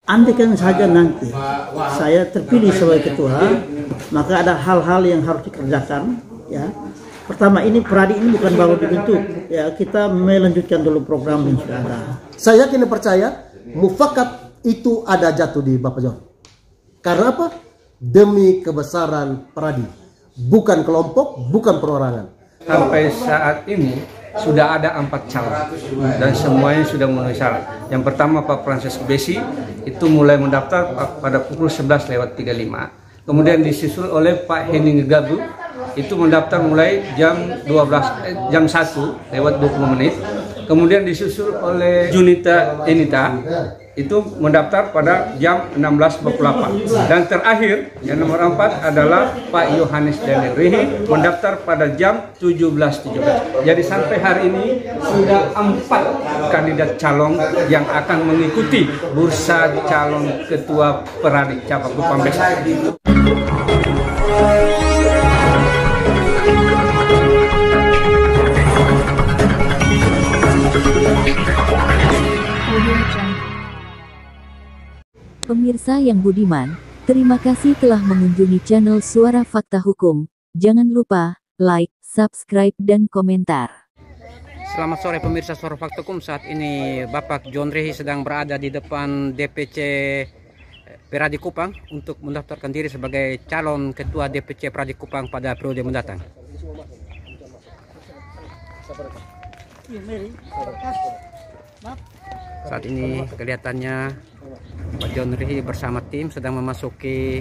andaikan saja nanti saya terpilih sebagai ketua, maka ada hal-hal yang harus dikerjakan. Ya, pertama ini Peradi ini bukan baru dibentuk. Ya, kita melanjutkan dulu program yang sudah ada. Saya yakin dan percaya mufakat itu ada jatuh di Bapak John. Karena apa? Demi kebesaran Peradi, bukan kelompok, bukan perorangan. Sampai saat ini sudah ada 4 calon dan semuanya sudah memenuhi syarat. Yang pertama Pak Francisco Besi itu mulai mendaftar pada pukul 11.35. Kemudian disusul oleh Pak Henning Gabu itu mendaftar mulai jam 1:20. Kemudian disusul oleh Junita Enita itu mendaftar pada jam 16.28. Dan terakhir yang nomor 4 adalah Pak Yohanes Daniel Rihi mendaftar pada jam 17.17. Jadi sampai hari ini sudah 4 kandidat calon yang akan mengikuti bursa calon ketua Peradi cabang Kupang besok. Pemirsa yang budiman, terima kasih telah mengunjungi channel Suara Fakta Hukum. Jangan lupa like, subscribe, dan komentar. Selamat sore pemirsa Suara Fakta Hukum. Saat ini Bapak John Rihi sedang berada di depan DPC Peradi Kupang untuk mendaftarkan diri sebagai calon ketua DPC Peradi Kupang pada periode mendatang. Saat ini kelihatannya Pak John Rihi bersama tim sedang memasuki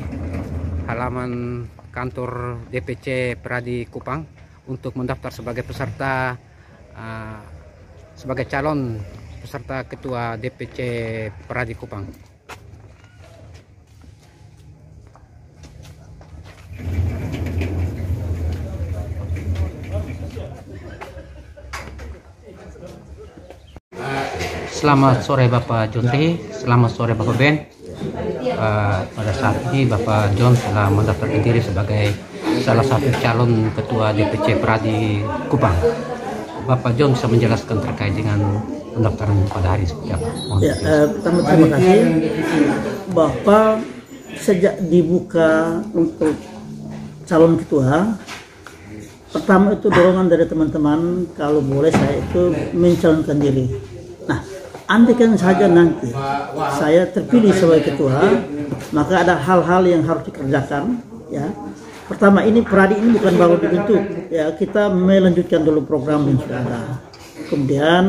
halaman kantor DPC Peradi Kupang untuk mendaftar sebagai peserta sebagai calon peserta ketua DPC Peradi Kupang. Selamat sore Bapak John Rihi, selamat sore Bapak Ben. Pada saat ini Bapak John telah mendaftarkan diri sebagai salah satu calon ketua DPC Peradi Kupang. Bapak John bisa menjelaskan terkait dengan pendaftaran pada hari seperti apa? Ya, pertama terima kasih. Bapak sejak dibuka untuk calon ketua, pertama itu dorongan dari teman-teman kalau boleh saya itu mencalonkan diri. Nah, andaikan saja nanti saya terpilih sebagai ketua, maka ada hal-hal yang harus dikerjakan. Ya, pertama ini Peradi ini bukan baru dibentuk. Ya, kita melanjutkan dulu program yang sudah ada. Kemudian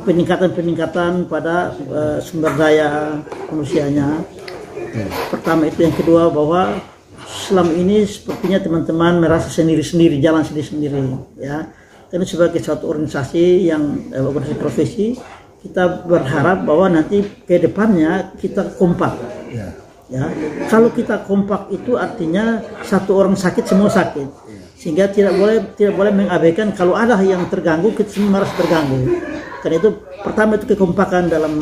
peningkatan pada sumber daya manusianya. Pertama itu, yang kedua bahwa selama ini sepertinya teman-teman merasa sendiri-sendiri, jalan sendiri-sendiri. Ya, karena sebagai suatu organisasi yang organisasi profesi, kita berharap bahwa nanti ke depannya kita kompak. Ya, kalau kita kompak itu artinya satu orang sakit semua sakit, sehingga tidak boleh mengabaikan kalau ada yang terganggu, kita semua harus terganggu. Karena itu pertama itu kekompakan dalam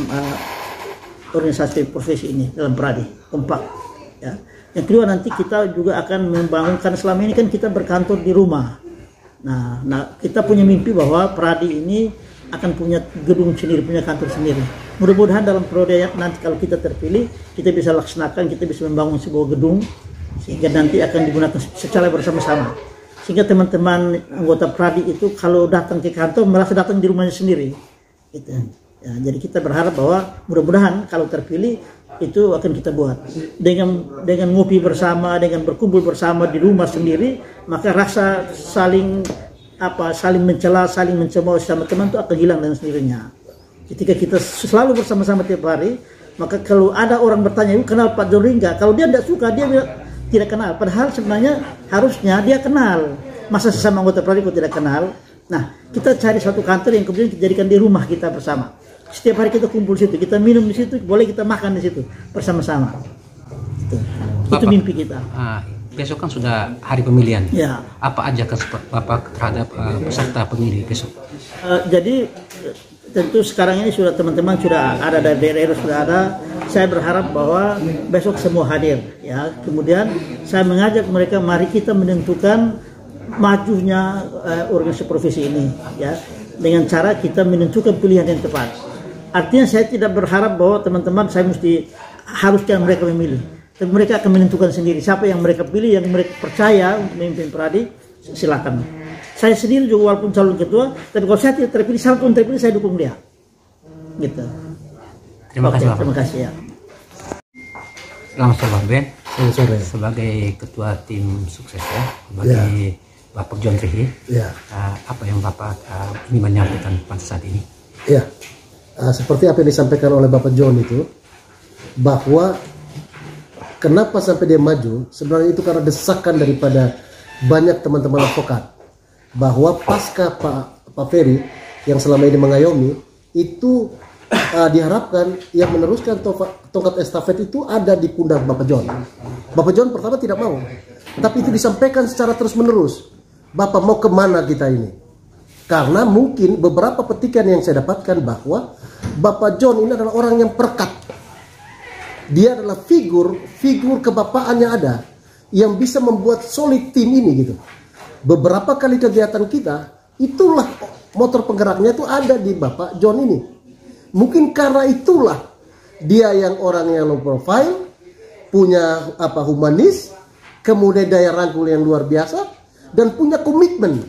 organisasi profesi ini, dalam Peradi kompak. Ya. Yang kedua nanti kita juga akan membangunkan, selama ini kan kita berkantor di rumah. Nah kita punya mimpi bahwa Peradi ini akan punya gedung sendiri, punya kantor sendiri. Mudah-mudahan dalam periode nanti kalau kita terpilih, kita bisa laksanakan, kita bisa membangun sebuah gedung sehingga nanti akan digunakan secara bersama-sama. Sehingga teman-teman anggota Peradi itu kalau datang ke kantor merasa datang di rumahnya sendiri. Gitu. Ya, jadi kita berharap bahwa mudah-mudahan kalau terpilih itu akan kita buat dengan ngopi bersama, dengan berkumpul bersama di rumah sendiri, maka rasa saling mencela, saling mencemooh sama teman itu akan hilang dengan sendirinya. Ketika kita selalu bersama-sama tiap hari, maka kalau ada orang bertanya, kenal Pak John Rihi enggak? Kalau dia tidak suka, dia tidak kenal. Padahal sebenarnya harusnya dia kenal. Masa sesama anggota Peradi kok tidak kenal? Nah, kita cari suatu kantor yang kemudian kita jadikan di rumah kita bersama. Setiap hari kita kumpul di situ, kita minum di situ, boleh kita makan di situ bersama-sama. Itu mimpi kita. Besok kan sudah hari pemilihan. Ya. Apa aja Bapak terhadap peserta pemilih besok? Jadi tentu sekarang ini sudah teman-teman sudah ada dari daerah sudah ada. Saya berharap bahwa besok semua hadir. Ya. Kemudian saya mengajak mereka, mari kita menentukan majunya organisasi profesi ini. Ya, dengan cara kita menentukan pilihan yang tepat. Artinya saya tidak berharap bahwa teman-teman saya mesti harusnya mereka memilih. Tapi mereka akan menentukan sendiri siapa yang mereka pilih, yang mereka percaya untuk memimpin Pradi, silakan. Saya sendiri juga walaupun calon ketua, tapi kalau saya tidak terpilih, syarat untuk terpilih saya dukung dia. Gitu. Terima kasih, Bapak. Terima kasih ya. Selamat sore, Pak Ben. Selamat sore. Sebagai ketua tim sukses ya, bagi Bapak John Rihi, apa yang Bapak ingin menyampaikan pada saat ini? Ya, seperti apa yang disampaikan oleh Bapak John itu, bahwa kenapa sampai dia maju, sebenarnya itu karena desakan daripada banyak teman-teman advokat, bahwa pasca Pak Ferry yang selama ini mengayomi, itu diharapkan yang meneruskan tongkat estafet itu ada di pundak Bapak John. Bapak John pertama tidak mau, tapi itu disampaikan secara terus-menerus. Bapak mau kemana kita ini? Karena mungkin beberapa petikan yang saya dapatkan bahwa Bapak John ini adalah orang yang perekat. Dia adalah figur kebapaan yang ada, yang bisa membuat solid tim ini gitu. Beberapa kali kegiatan kita, itulah motor penggeraknya itu ada di Bapak John ini. Mungkin karena itulah dia yang orang yang low profile, punya humanis, kemudian daya rangkul yang luar biasa, dan punya komitmen.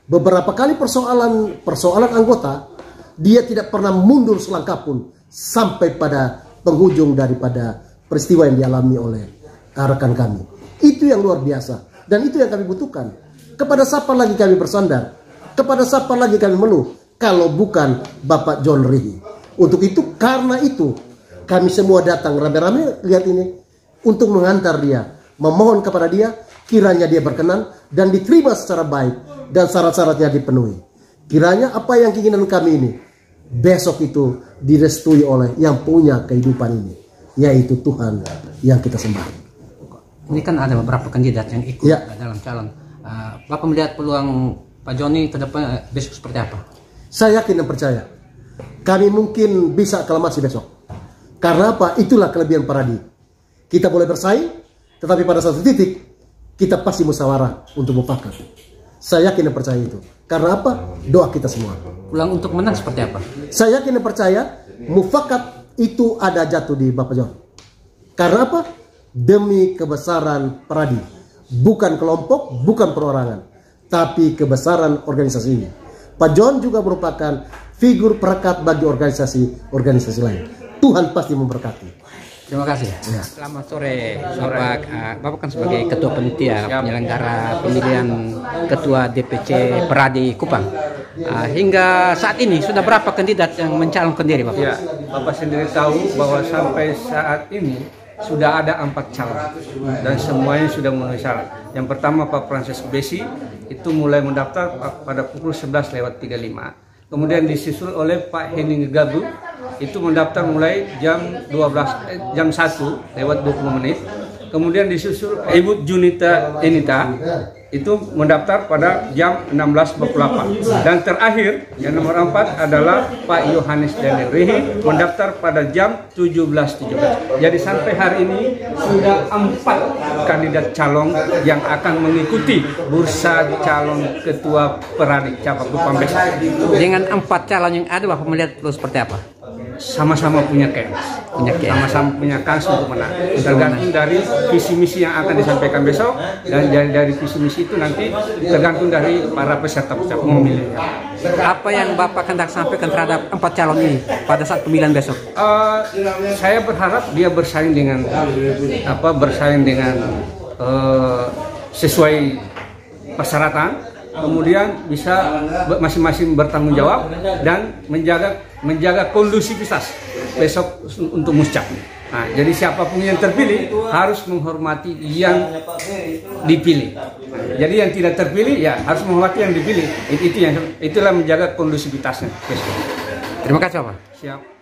Beberapa kali persoalan anggota, dia tidak pernah mundur selangkah pun sampai pada penghujung daripada peristiwa yang dialami oleh rekan kami. Itu yang luar biasa, dan itu yang kami butuhkan. Kepada siapa lagi kami bersandar? Kepada siapa lagi kami mengeluh? Kalau bukan Bapak John Rihi. Untuk itu, karena itu kami semua datang rame-rame lihat ini untuk mengantar dia, memohon kepada dia kiranya dia berkenan dan diterima secara baik dan syarat-syaratnya dipenuhi. Kiranya apa yang keinginan kami ini besok itu direstui oleh yang punya kehidupan ini, yaitu Tuhan yang kita sembah. Ini kan ada beberapa kandidat yang ikut dalam calon. Bapak melihat peluang Pak Joni ke depan besok seperti apa? Saya yakin dan percaya kami mungkin bisa aklamasi besok. Karena apa? Itulah kelebihan Pradi. Kita boleh bersaing, tetapi pada satu titik kita pasti musyawarah untuk mufakat. Saya yakin dan percaya itu. Karena apa? Doa kita semua. Peluang untuk menang seperti apa? Saya yakin dan percaya mufakat itu ada jatuh di Bapak John. Karena apa? Demi kebesaran Pradi. Bukan kelompok, bukan perorangan, tapi kebesaran organisasi ini. Pak John juga merupakan figur perekat bagi organisasi lain. Tuhan pasti memberkati. Terima kasih. Selamat sore, Bapak kan sebagai Ketua Panitia penyelenggara pemilihan Ketua DPC Pradi Kupang. Hingga saat ini sudah berapa kandidat yang mencalonkan diri, Bapak? Ya, Bapak sendiri tahu bahwa sampai saat ini sudah ada 4 calon dan semuanya sudah memenuhi syarat. Yang pertama Pak Francis Besi itu mulai mendaftar pada pukul 11:35. Kemudian disusul oleh Pak Henning Gabu itu mendaftar mulai jam 1:20. Kemudian disusul Ibu Junita Enita itu mendaftar pada jam 16:48. Dan terakhir yang nomor 4 adalah Pak Yohanes Daniel Rihi mendaftar pada jam 17:17. Jadi sampai hari ini sudah 4 kandidat calon yang akan mengikuti bursa calon ketua Pradi Cabang Kupang besok. Dengan 4 calon yang ada, Bapak melihat terus seperti apa? Sama-sama punya sama-sama punya kans untuk menang. Tergantung dari visi misi yang akan disampaikan besok, dan dari visi misi itu nanti tergantung dari para peserta memilihnya. Apa yang Bapak hendak sampaikan terhadap 4 calon ini pada saat pemilihan besok? Saya berharap dia bersaing dengan sesuai persyaratan. Kemudian bisa masing-masing bertanggung jawab dan menjaga kondusivitas besok untuk muscak. Nah, jadi siapapun yang terpilih harus menghormati yang dipilih. Nah, jadi yang tidak terpilih ya harus menghormati yang dipilih. Itulah menjaga kondusivitasnya besok. Terima kasih, Bapak. Siap.